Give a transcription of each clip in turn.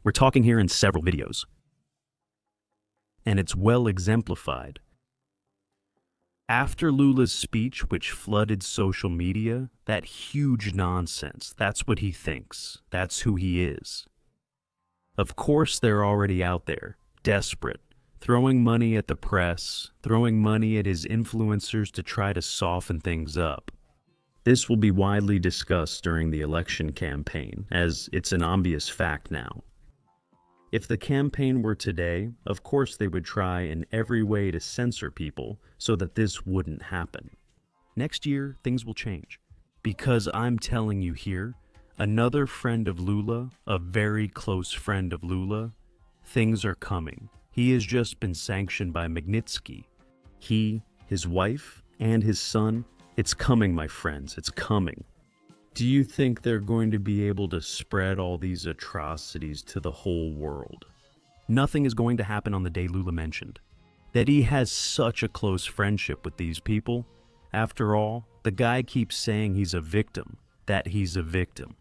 We're talking here in several videos. And it's well exemplified. After Lula's speech, which flooded social media, that huge nonsense, that's what he thinks. That's who he is. Of course they're already out there, desperate, throwing money at the press, throwing money at his influencers to try to soften things up. This will be widely discussed during the election campaign, as it's an obvious fact now. If the campaign were today, of course they would try in every way to censor people so that this wouldn't happen. Next year, things will change. Because I'm telling you here, another friend of Lula, a very close friend of Lula, things are coming. He has just been sanctioned by Magnitsky. He, his wife, and his son, it's coming, my friends, it's coming. Do you think they're going to be able to spread all these atrocities to the whole world? Nothing is going to happen on the day Lula mentioned. That he has such a close friendship with these people. After all, the guy keeps saying he's a victim, that he's a victim.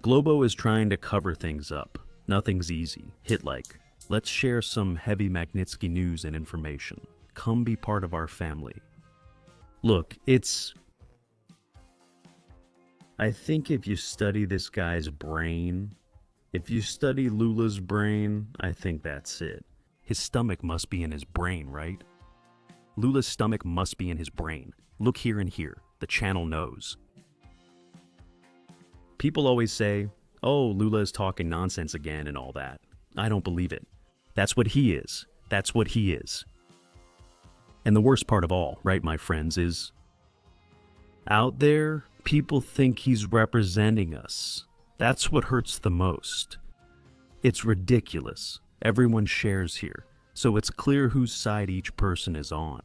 Globo is trying to cover things up. Nothing's easy. Hit like. Let's share some heavy Magnitsky news and information. Come be part of our family. Look, I think if you study this guy's brain, if you study Lula's brain, I think that's it. His stomach must be in his brain, right? Lula's stomach must be in his brain. Look here and here. The channel knows. People always say, oh, Lula is talking nonsense again and all that. I don't believe it. That's what he is. That's what he is. And the worst part of all, right, my friends, is out there, people think he's representing us. That's what hurts the most. It's ridiculous. Everyone shares here, so it's clear whose side each person is on.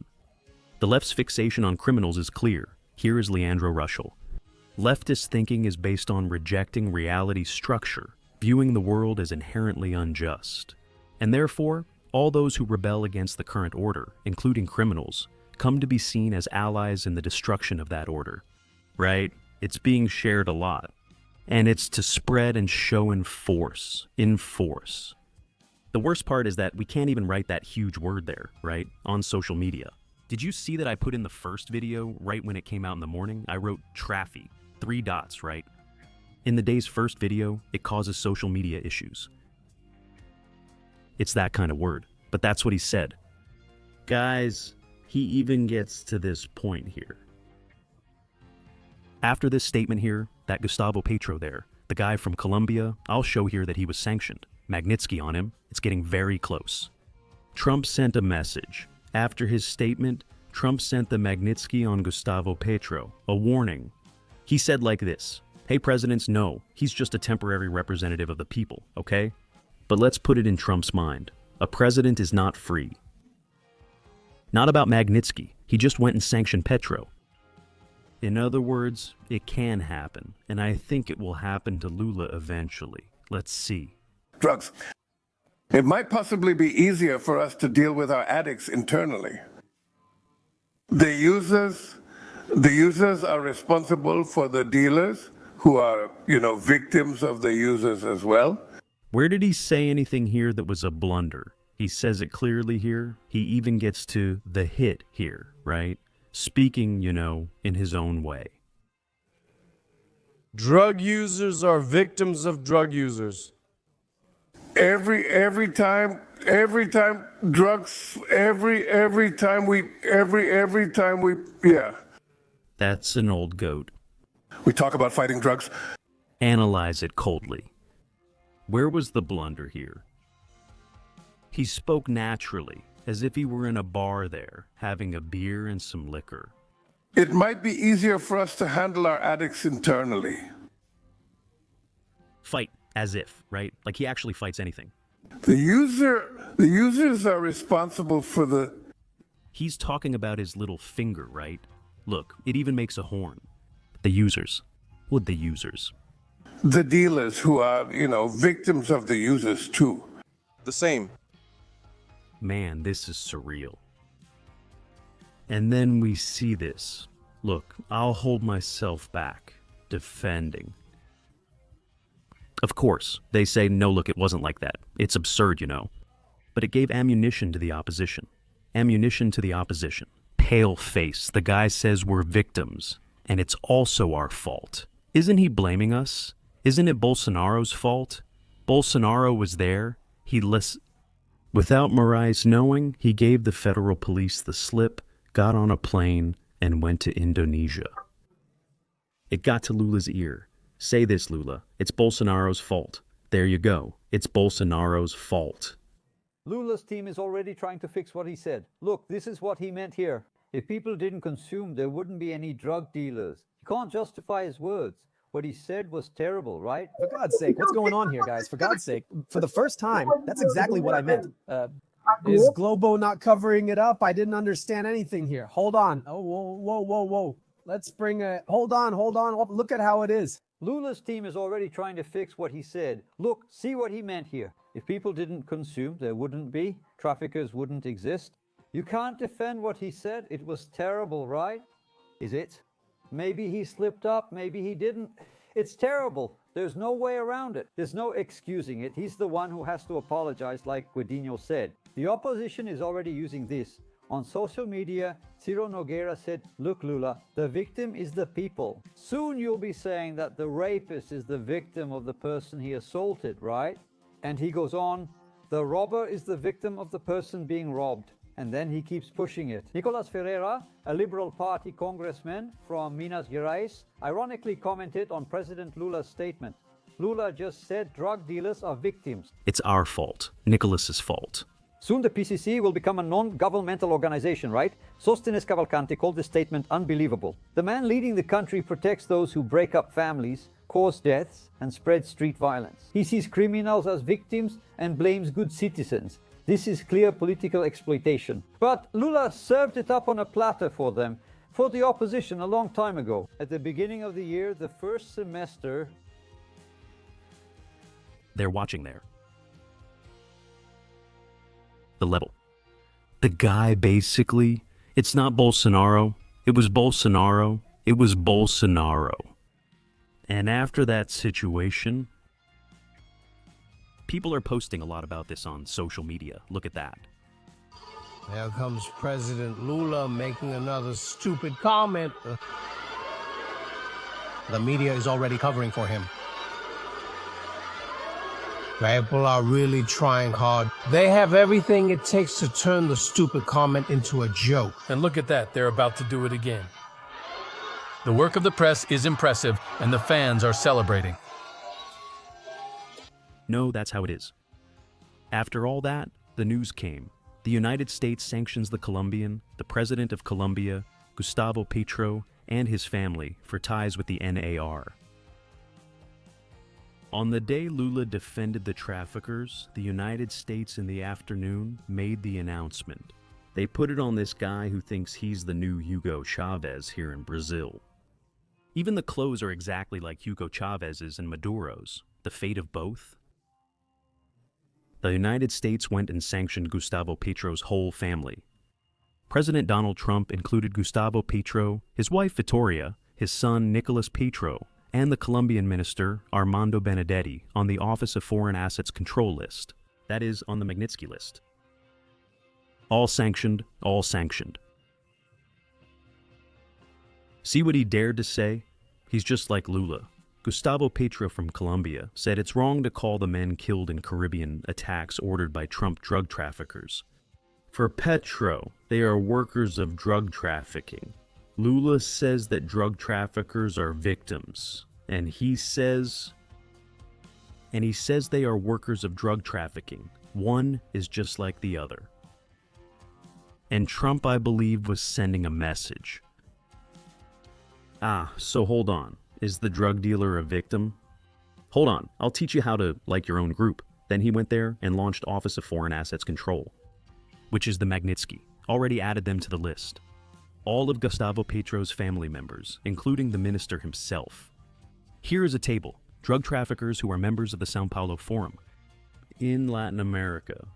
The left's fixation on criminals is clear. Here is Leandro Russell. Leftist thinking is based on rejecting reality's structure, viewing the world as inherently unjust. And therefore, all those who rebel against the current order, including criminals, come to be seen as allies in the destruction of that order. Right? It's being shared a lot. And it's to spread and show in force. In force. The worst part is that we can't even write that huge word there, right? On social media. Did you see that I put in the first video right when it came out in the morning? I wrote Traffy. 3 dots, right? In the day's first video, it causes social media issues. It's that kind of word. But that's what he said. Guys, he even gets to this point here. After this statement here, that Gustavo Petro there, the guy from Colombia, I'll show here that he was sanctioned. Magnitsky on him. It's getting very close. Trump sent a message. After his statement, Trump sent the Magnitsky on Gustavo Petro, a warning. He said like this, hey presidents, no, he's just a temporary representative of the people, okay? But let's put it in Trump's mind. A president is not free. Not about Magnitsky. He just went and sanctioned Petro. In other words, it can happen, and I think it will happen to Lula eventually. Let's see. Drugs. It might possibly be easier for us to deal with our addicts internally. The users are responsible for the dealers who are, victims of the users as well. Where did he say anything here that was a blunder? He says it clearly here. He even gets to the hit here, right? Speaking, in his own way. Drug users are victims of drug users. Every time we, yeah. That's an old goat. We talk about fighting drugs. Analyze it coldly. Where was the blunder here? He spoke naturally, as if he were in a bar there, having a beer and some liquor. It might be easier for us to handle our addicts internally. Fight, as if, right? Like he actually fights anything. The users are responsible for the... He's talking about his little finger, right? Look, it even makes a horn. The users. What the users? The dealers who are, victims of the users too. The same. Man, this is surreal. And then we see this. Look, I'll hold myself back, defending. Of course, they say, no, look, it wasn't like that. It's absurd, you know. But it gave ammunition to the opposition. Ammunition to the opposition. Pale face, the guy says we're victims, and it's also our fault. Isn't he blaming us? Isn't it Bolsonaro's fault? Bolsonaro was there. Without Moraes knowing, he gave the federal police the slip, got on a plane, and went to Indonesia. It got to Lula's ear. Say this, Lula. It's Bolsonaro's fault. There you go. It's Bolsonaro's fault. Lula's team is already trying to fix what he said. Look, this is what he meant here. If people didn't consume, there wouldn't be any drug dealers. He can't justify his words. What he said was terrible, right? For God's sake, what's going on here, guys? For God's sake. For the first time, that's exactly what I meant. Is Globo not covering it up? I didn't understand anything here. Hold on. Oh, whoa. Let's bring a... Hold on. Look at how it is. Lula's team is already trying to fix what he said. Look, see what he meant here. If people didn't consume, there wouldn't be. Traffickers wouldn't exist. You can't defend what he said. It was terrible, right? Is it? Maybe he slipped up, maybe he didn't. It's terrible. There's no way around it. There's no excusing it. He's the one who has to apologize, like Guedinho said. The opposition is already using this. On social media, Ciro Nogueira said, look, Lula, the victim is the people. Soon you'll be saying that the rapist is the victim of the person he assaulted, right? And he goes on, the robber is the victim of the person being robbed. And then he keeps pushing it. Nicolas Ferreira, a Liberal Party congressman from Minas Gerais, ironically commented on President Lula's statement. Lula just said drug dealers are victims. It's our fault. Nicolas's fault. Soon the PCC will become a non-governmental organization, right? Sostenes Cavalcanti called this statement unbelievable. The man leading the country protects those who break up families, cause deaths, and spread street violence. He sees criminals as victims and blames good citizens. This is clear political exploitation. But Lula served it up on a platter for them, for the opposition a long time ago. At the beginning of the year, the first semester... They're watching there. The level. The guy basically, it's not Bolsonaro. It was Bolsonaro. It was Bolsonaro. And after that situation... People are posting a lot about this on social media. Look at that. There comes President Lula making another stupid comment. The media is already covering for him. People are really trying hard. They have everything it takes to turn the stupid comment into a joke. And look at that, they're about to do it again. The work of the press is impressive, and the fans are celebrating. No, that's how it is. After all that, the news came. The United States sanctions the Colombian, the president of Colombia, Gustavo Petro, and his family for ties with the NAR. On the day Lula defended the traffickers, the United States in the afternoon made the announcement. They put it on this guy who thinks he's the new Hugo Chavez here in Brazil. Even the clothes are exactly like Hugo Chavez's and Maduro's. The fate of both? The United States went and sanctioned Gustavo Petro's whole family. President Donald Trump included Gustavo Petro, his wife Vittoria, his son Nicolas Petro, and the Colombian minister Armando Benedetti on the Office of Foreign Assets Control list. That is, on the Magnitsky list. All sanctioned, all sanctioned. See what he dared to say? He's just like Lula. Gustavo Petro from Colombia said it's wrong to call the men killed in Caribbean attacks ordered by Trump drug traffickers. For Petro, they are workers of drug trafficking. Lula says that drug traffickers are victims, and he says they are workers of drug trafficking. One is just like the other. And Trump, I believe, was sending a message. So hold on. Is the drug dealer a victim? Hold on, I'll teach you how to like your own group. Then he went there and launched Office of Foreign Assets Control, which is the Magnitsky. Already added them to the list. All of Gustavo Petro's family members, including the minister himself. Here is a table. Drug traffickers who are members of the Sao Paulo Forum. In Latin America,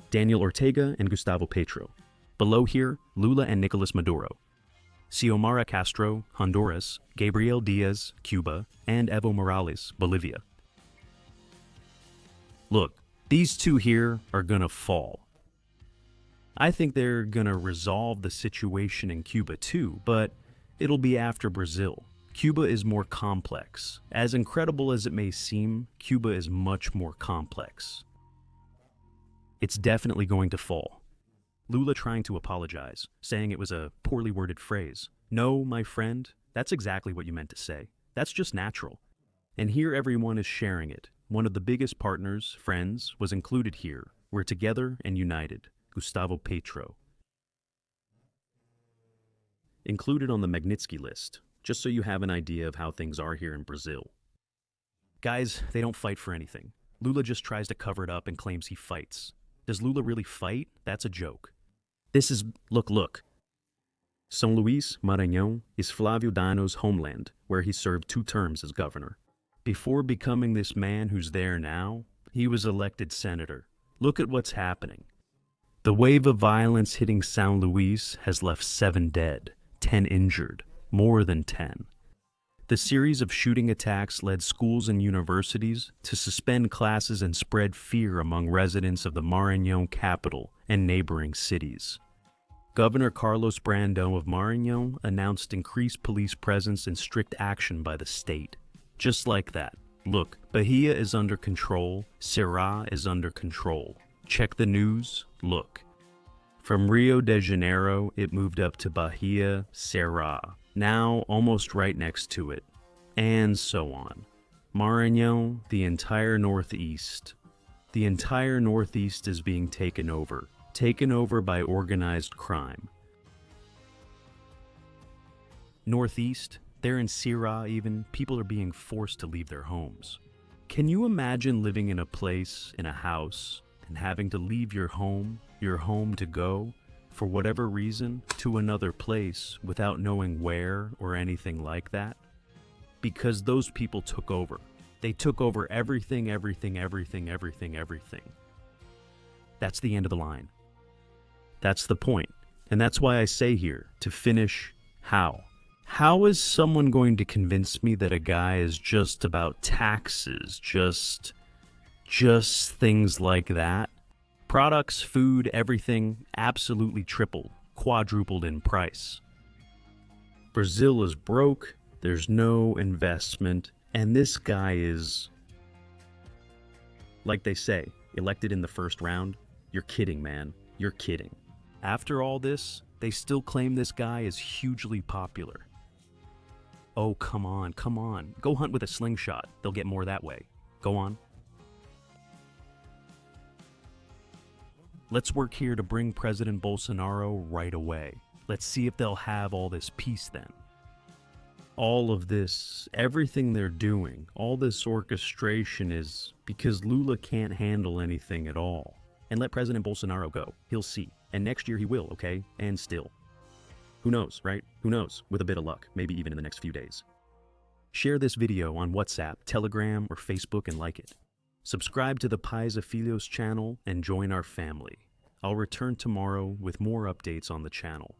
Daniel Ortega and Gustavo Petro. Below here, Lula and Nicolas Maduro. Xiomara Castro, Honduras, Gabriel Diaz, Cuba, and Evo Morales, Bolivia. Look, these two here are gonna fall. I think they're gonna resolve the situation in Cuba too, but it'll be after Brazil. Cuba is more complex. As incredible as it may seem, Cuba is much more complex. It's definitely going to fall. Lula trying to apologize, saying it was a poorly worded phrase. No, my friend, that's exactly what you meant to say. That's just natural. And here everyone is sharing it. One of the biggest partners, friends, was included here. We're together and united. Gustavo Petro. Included on the Magnitsky list, just so you have an idea of how things are here in Brazil. Guys, they don't fight for anything. Lula just tries to cover it up and claims he fights. Does Lula really fight? That's a joke. This is, look. São Luís, Maranhão, is Flávio Dino's homeland, where he served 2 terms as governor. Before becoming this man who's there now, he was elected senator. Look at what's happening. The wave of violence hitting São Luís has left 7 dead, 10 injured, more than 10. The series of shooting attacks led schools and universities to suspend classes and spread fear among residents of the Maranhão capital and neighboring cities. Governor Carlos Brandão of Maranhão announced increased police presence and strict action by the state. Just like that. Look, Bahia is under control, Ceará is under control. Check the news, look. From Rio de Janeiro, it moved up to Bahia, Ceará, now almost right next to it, and so on. Maranhão, the entire Northeast. The entire Northeast is being taken over by organized crime. Northeast, there in Ceará even, people are being forced to leave their homes. Can you imagine living in a place, in a house, and having to leave your home to go, for whatever reason, to another place without knowing where or anything like that? Because those people took over. They took over everything. That's the end of the line. That's the point. And that's why I say here, to finish, how? How is someone going to convince me that a guy is just about taxes, just things like that? Products, food, everything absolutely tripled, quadrupled in price. Brazil is broke, there's no investment, and this guy is, like they say, elected in the first round. You're kidding, man. You're kidding. After all this, they still claim this guy is hugely popular. Oh, come on. Go hunt with a slingshot. They'll get more that way. Go on. Let's work here to bring President Bolsonaro right away. Let's see if they'll have all this peace then. All of this, everything they're doing, all this orchestration is because Lula can't handle anything at all. And let President Bolsonaro go. He'll see. And next year he will, okay? And still. Who knows, right? Who knows? With a bit of luck, maybe even in the next few days. Share this video on WhatsApp, Telegram, or Facebook and like it. Subscribe to the Pais Filhos channel and join our family. I'll return tomorrow with more updates on the channel.